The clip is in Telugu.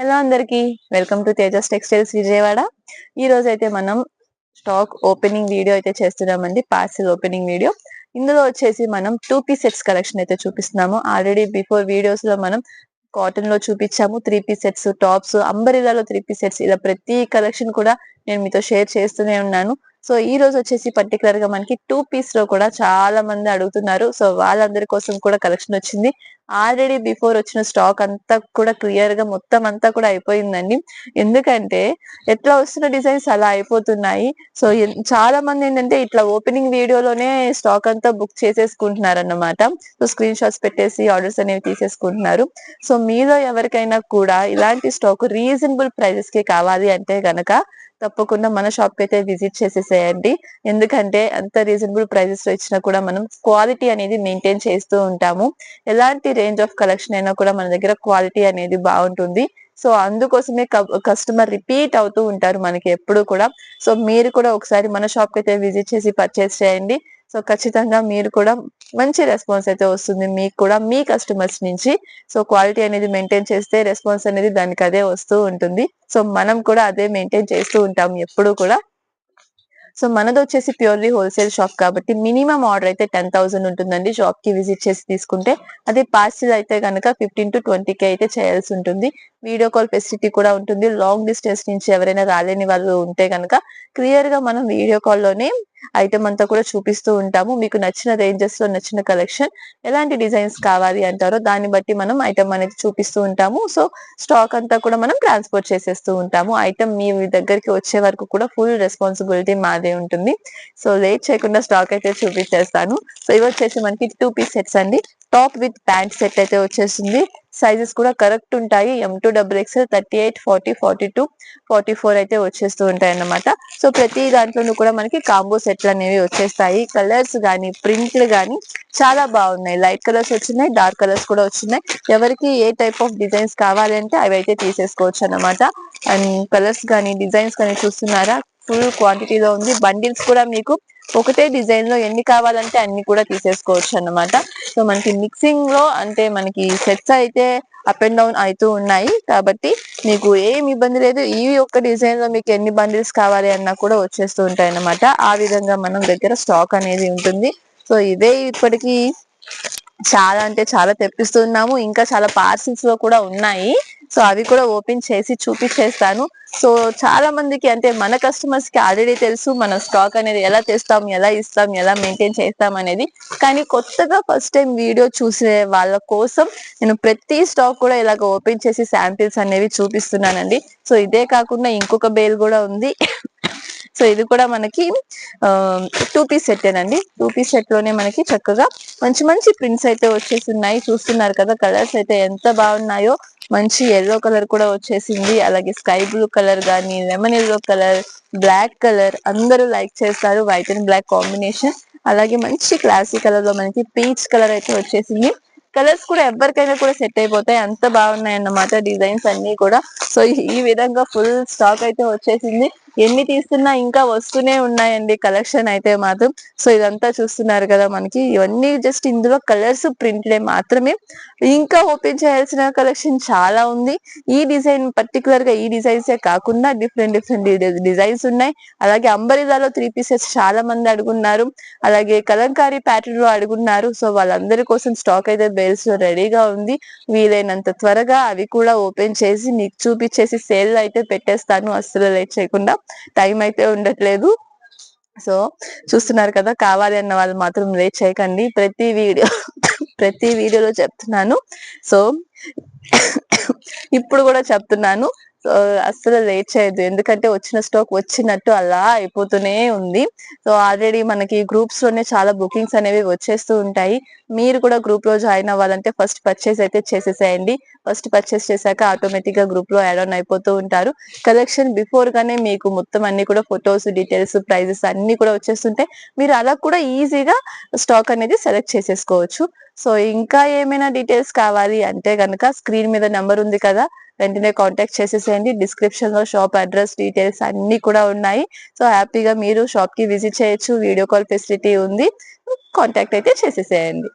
హలో అందరికి, welcome to Tejas textiles Vijayawada. ఈ రోజు అయితే మనం స్టాక్ ఓపెనింగ్ వీడియో అయితే చేస్తున్నామండి. Parcel opening video. ఇందులో వచ్చేసి మనం 2 పీస్ సెట్స్ కలెక్షన్ అయితే చూపిస్తున్నాము. ఆల్రెడీ బిఫోర్ వీడియోస్ లో మనం కాటన్ లో చూపించాము 3 పీస్ సెట్స్, టాప్స్, అంబరిలాలో 3 పీస్ సెట్స్, ఇలా ప్రతి కలెక్షన్ కూడా నేను మీతో షేర్ చేస్తూనే ఉన్నాను. సో ఈ రోజు వచ్చేసి పర్టికులర్ గా మనకి 2 పీస్ లో కూడా చాలా మంది అడుగుతున్నారు. సో వాళ్ళందరి కోసం కూడా కలెక్షన్ వచ్చింది. ఆల్రెడీ బిఫోర్ వచ్చిన స్టాక్ అంతా కూడా క్లియర్ గా మొత్తం అంతా కూడా అయిపోయిందండి. ఎందుకంటే ఎట్లా వస్తున్న డిజైన్స్ అలా అయిపోతున్నాయి. సో చాలా మంది ఏంటంటే ఇట్లా ఓపెనింగ్ వీడియోలోనే స్టాక్ అంతా బుక్ చేసేసుకుంటున్నారు అన్నమాట. సో స్క్రీన్ షాట్స్ పెట్టేసి ఆర్డర్స్ అనేవి తీసేసుకుంటున్నారు. సో మీలో ఎవరికైనా కూడా ఇలాంటి స్టాక్ రీజనబుల్ ప్రైజెస్ కి కావాలి అంటే గనక తప్పకుండా మన షాప్ కి అయితే విజిట్ చేసేసేయండి. ఎందుకంటే అంత రీజనబుల్ ప్రైజెస్ లో ఇచ్చినా కూడా మనం క్వాలిటీ అనేది మెయింటైన్ చేస్తూ ఉంటాము. ఎలాంటి రేంజ్ ఆఫ్ కలెక్షన్ అయినా కూడా మన దగ్గర క్వాలిటీ అనేది బాగుంటుంది. సో అందుకోసమే కస్టమర్ రిపీట్ అవుతూ ఉంటారు మనకి ఎప్పుడు కూడా. సో మీరు కూడా ఒకసారి మన షాప్ కి అయితే విజిట్ చేసి పర్చేస్ చేయండి. సో ఖచ్చితంగా మీరు కూడా మంచి రెస్పాన్స్ అయితే వస్తుంది మీకు కూడా, మీ కస్టమర్స్ నుంచి. సో క్వాలిటీ అనేది మెయింటైన్ చేస్తే రెస్పాన్స్ అనేది దానికి అదే వస్తూ ఉంటుంది. సో మనం కూడా అదే మెయింటైన్ చేస్తూ ఉంటాం ఎప్పుడు కూడా. సో మనది వచ్చేసి ప్యూర్లీ హోల్సేల్ షాప్ కాబట్టి మినిమం ఆర్డర్ అయితే 10,000 ఉంటుందండి. షాప్ కి విజిట్ చేసి తీసుకుంటే అదే పార్సిల్ అయితే కనుక 15 to 20K అయితే చేయాల్సి ఉంటుంది. వీడియో కాల్ ఫెసిలిటీ కూడా ఉంటుంది. లాంగ్ డిస్టెన్స్ నుంచి ఎవరైనా రాలేని వాళ్ళు ఉంటే కనుక క్లియర్ గా మనం వీడియో కాల్ లోనే ఐటమ్ అంతా కూడా చూపిస్తూ ఉంటాము. మీకు నచ్చిన రేంజెస్ లో నచ్చిన కలెక్షన్ ఎలాంటి డిజైన్స్ కావాలి అంటారో దాన్ని బట్టి మనం ఐటమ్ అనేది చూపిస్తూ ఉంటాము. సో స్టాక్ అంతా కూడా మనం ట్రాన్స్పోర్ట్ చేసేస్తూ ఉంటాము. ఐటమ్ మీ దగ్గరికి వచ్చే వరకు కూడా ఫుల్ రెస్పాన్సిబిలిటీ మాదే ఉంటుంది. సో లేట్ చేయకుండా స్టాక్ అయితే చూపించేస్తాను. సో ఇవి వచ్చేసి మనకి 2 పీస్ సెట్స్ అండి. టాప్ విత్ ప్యాంట్ సెట్ అయితే వచ్చేసింది. సైజెస్ కూడా కరెక్ట్ ఉంటాయి. M2XXL 38, 40, 42, 44 అయితే వచ్చేస్తూ ఉంటాయి అన్నమాట. సో ప్రతి దాంట్లోనూ కూడా మనకి కాంబో సెట్లు అనేవి వచ్చేస్తాయి. కలర్స్ గానీ ప్రింట్లు గానీ చాలా బాగున్నాయి. లైట్ కలర్స్ వచ్చినాయి, డార్క్ కలర్స్ కూడా వచ్చినాయి. ఎవరికి ఏ టైప్ ఆఫ్ డిజైన్స్ కావాలి అంటే అవి అయితే తీసేసుకోవచ్చు అన్నమాట. అండ్ కలర్స్ కానీ డిజైన్స్ కానీ చూస్తున్నారా, ఫుల్ క్వాంటిటీలో ఉంది. బండిల్స్ కూడా మీకు ఒకటే డిజైన్ లో ఎన్ని కావాలంటే అన్ని కూడా తీసేసుకోవచ్చు అన్నమాట. సో మనకి మిక్సింగ్ లో అంటే మనకి సెట్స్ అయితే అప్ అండ్ డౌన్ అవుతూ ఉన్నాయి కాబట్టి మీకు ఏం ఇబ్బంది లేదు. ఈ ఒక్క డిజైన్ లో మీకు ఎన్ని బండిల్స్ కావాలి అన్నా కూడా వచ్చేస్తూ ఉంటాయి అన్నమాట. ఆ విధంగా మనం దగ్గర స్టాక్ అనేది ఉంటుంది. సో ఇవే ఇప్పటికీ చాలా అంటే చాలా తెప్పిస్తున్నాము. ఇంకా చాలా పార్సిల్స్ లో కూడా ఉన్నాయి. సో అవి కూడా ఓపెన్ చేసి చూపించేస్తాను. సో చాలా మందికి అంటే మన కస్టమర్స్ కి ఆల్రెడీ తెలుసు మన స్టాక్ అనేది ఎలా తెస్తాం, ఎలా ఇస్తాం, ఎలా మెయింటైన్ చేస్తాం అనేది. కానీ కొత్తగా ఫస్ట్ టైం వీడియో చూసే వాళ్ళ కోసం నేను ప్రతి స్టాక్ కూడా ఇలాగ ఓపెన్ చేసి శాంపిల్స్ అనేవి చూపిస్తున్నానండి. సో ఇదే కాకుండా ఇంకొక బేల్ కూడా ఉంది. సో ఇది కూడా మనకి 2 పీస్ సెట్టేనండి. 2 పీస్ సెట్ లోనే మనకి చక్కగా మంచి మంచి ప్రింట్స్ అయితే వచ్చేస్తున్నాయి. చూస్తున్నారు కదా కలర్స్ అయితే ఎంత బాగున్నాయో. మంచి ఎల్లో కలర్ కూడా వచ్చేసింది. అలాగే స్కై బ్లూ కలర్ గానీ, lemon yellow colour, black colour అందరూ లైక్ చేస్తారు. White and black combination. అలాగే మంచి క్లాసీ కలర్ లో మనకి పీచ్ కలర్ అయితే వచ్చేసింది. కలర్స్ కూడా ఎవరికైనా కూడా సెట్ అయిపోతాయి, అంత బాగున్నాయి అన్నమాట డిజైన్స్ అన్ని కూడా. సో ఈ విధంగా ఫుల్ స్టాక్ అయితే వచ్చేసింది. ఎన్ని తీస్తున్నా ఇంకా వస్తూనే ఉన్నాయండి కలెక్షన్ అయితే మాత్రం. సో ఇదంతా చూస్తున్నారు కదా మనకి ఇవన్నీ జస్ట్ ఇందులో కలర్స్ ప్రింట్లే మాత్రమే. ఇంకా ఓపెన్ చేయాల్సిన కలెక్షన్ చాలా ఉంది. ఈ డిజైన్ పర్టికులర్ గా ఈ డిజైన్సే కాకుండా డిఫరెంట్ డిఫరెంట్ డిజైన్స్ ఉన్నాయి. అలాగే అంబరిదాలో 3 పీసెస్ చాలా మంది అడుగున్నారు. అలాగే కలంకారీ ప్యాటర్న్ లో అడుగున్నారు. సో వాళ్ళందరి కోసం స్టాక్ అయితే బేల్స్ లో రెడీగా ఉంది. వీలైనంత త్వరగా అవి కూడా ఓపెన్ చేసి మీకు చూపించేసి సేల్ అయితే పెట్టేస్తాను. అస్సలు లేట్ చేయకుండా. టైం అయితే ఉండట్లేదు. సో చూస్తున్నారు కదా, కావాలి అన్న వాళ్ళు మాత్రం లేట్ చేయకండి. ప్రతి వీడియోలో చెప్తున్నాను. సో ఇప్పుడు కూడా చెప్తున్నాను. సో అస్సలు లేట్ చేయొద్దు. ఎందుకంటే వచ్చిన స్టాక్ వచ్చినట్టు అలా అయిపోతూనే ఉంది. సో ఆల్రెడీ మనకి గ్రూప్స్ లోనే చాలా బుకింగ్స్ అనేవి వచ్చేస్తూ ఉంటాయి. మీరు కూడా గ్రూప్ లో జాయిన్ అవ్వాలంటే ఫస్ట్ పర్చేస్ అయితే చేసేసేయండి. ఫస్ట్ పర్చేస్ చేశాక ఆటోమేటిక్ గా గ్రూప్ లో యాడ్ ఆన్ అయిపోతూ ఉంటారు. కలెక్షన్ బిఫోర్ గానే మీకు మొత్తం అన్ని కూడా ఫొటోస్, డీటెయిల్స్, ప్రైజెస్ అన్ని కూడా వచ్చేస్తుంటే మీరు అలా కూడా ఈజీగా స్టాక్ అనేది సెలెక్ట్ చేసేసుకోవచ్చు. సో ఇంకా ఏమైనా డీటెయిల్స్ కావాలి అంటే కనుక స్క్రీన్ మీద నెంబర్ ఉంది కదా, వెంటనే కాంటాక్ట్ చేసేసేయండి. డిస్క్రిప్షన్ లో షాప్ అడ్రస్, డీటెయిల్స్ అన్ని కూడా ఉన్నాయి. సో హ్యాపీగా మీరు షాప్ కి విజిట్ చేయొచ్చు. వీడియో కాల్ ఫెసిలిటీ ఉంది. కాంటాక్ట్ అయితే చేసేసేయండి.